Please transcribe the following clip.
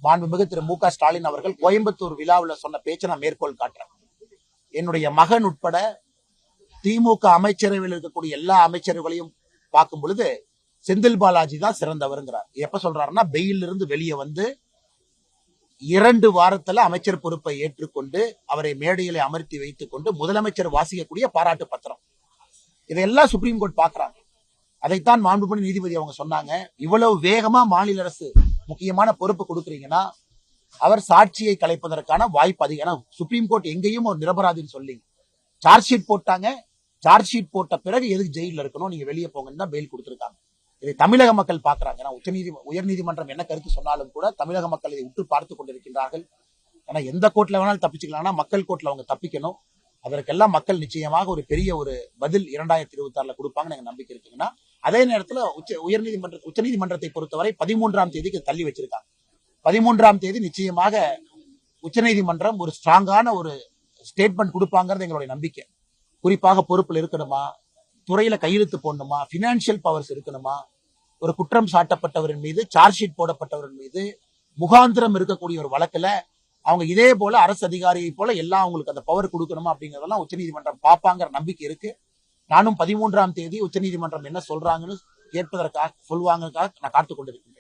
மாண்புமிகு திரு மு.க. ஸ்டாலின் அவர்கள் கோயம்புத்தூர் விழாவில் சொன்ன பேச்சை நான் மேற்கோள் காட்டுறேன். என்னுடைய மகன் உட்பட திமுக அமைச்சரவையில் இருக்கக்கூடிய எல்லா அமைச்சர்களையும் பார்க்கும் பொழுது செந்தில் பாலாஜி தான் சிறந்தவருங்கிறார். எப்ப சொல்றாருன்னா, பெயில் இருந்து வெளியே வந்து 2 வாரத்துல அமைச்சர் பொறுப்பை ஏற்றுக்கொண்டு அவரை மேடையில அமர்த்தி வைத்துக் கொண்டு முதலமைச்சர் வாசிக்கக்கூடிய பாராட்டு பத்திரம், இதையெல்லாம் சுப்ரீம் கோர்ட் பாக்குறாங்க. அதைத்தான் மாண்புமிகு நீதிபதி அவங்க சொன்னாங்க. இவ்வளவு வேகமா மாநில அரசு முக்கியமான பொறுப்பு கொடுக்குறீங்கன்னா அவர் சாட்சியை கலைப்பதற்கான வாய்ப்பு அதிகம். ஏன்னா சுப்ரீம் கோர்ட் எங்கேயும் ஒரு நிரபராதின்னு சொல்லி சார்ஜ் ஷீட் போட்டாங்க. சார்ஜ் ஷீட் போட்ட பிறகு எதுக்கு ஜெயில இருக்கணும், நீங்க வெளியே போங்கன்னு தான் பெயில் கொடுத்திருக்காங்க. இதை தமிழக மக்கள் பாக்குறாங்க. ஏன்னா உயர்நீதிமன்றம் என்ன கருத்து சொன்னாலும் கூட தமிழக மக்கள் இதை உற்று பார்த்து கொண்டிருக்கின்றார்கள். ஏன்னா எந்த கோர்ட்ல வேணாலும் தப்பிச்சுக்கலாம், மக்கள் கோர்ட்ல அவங்க தப்பிக்கணும். அதற்கெல்லாம் மக்கள் நிச்சயமாக ஒரு பெரிய ஒரு பதில் 2026 கொடுப்பாங்கன்னு எனக்கு நம்பிக்கை இருக்குங்கன்னா, அதே நேரத்தில் உச்சநீதிமன்றத்தை பொறுத்தவரை 13ஆம் தேதிக்கு தள்ளி வச்சிருக்காங்க. 13ஆம் தேதி நிச்சயமாக உச்சநீதிமன்றம் ஒரு ஸ்ட்ராங்கான ஒரு ஸ்டேட்மெண்ட் கொடுப்பாங்கிறது எங்களுடைய நம்பிக்கை. குறிப்பாக பொறுப்பில் இருக்கணுமா, துறையில கையெழுத்து போடணுமா, பினான்சியல் பவர்ஸ் இருக்கணுமா, ஒரு குற்றம் சாட்டப்பட்டவரின் மீது சார்ஜ் ஷீட் போடப்பட்டவரின் மீது முகாந்திரம் இருக்கக்கூடிய ஒரு வழக்குல அவங்க இதே போல அரசு அதிகாரியை போல எல்லாம் அவங்களுக்கு அந்த பவர் கொடுக்கணுமா அப்படிங்கறதெல்லாம் உச்சநீதிமன்றம் பார்ப்பாங்கிற நம்பிக்கை இருக்கு. நானும் 13ஆம் தேதி உச்சநீதிமன்றம் என்ன சொல்றாங்கன்னு கேட்பதற்காக சொல்வாங்கக்காக நான் காத்துக் கொண்டிருக்கேன்.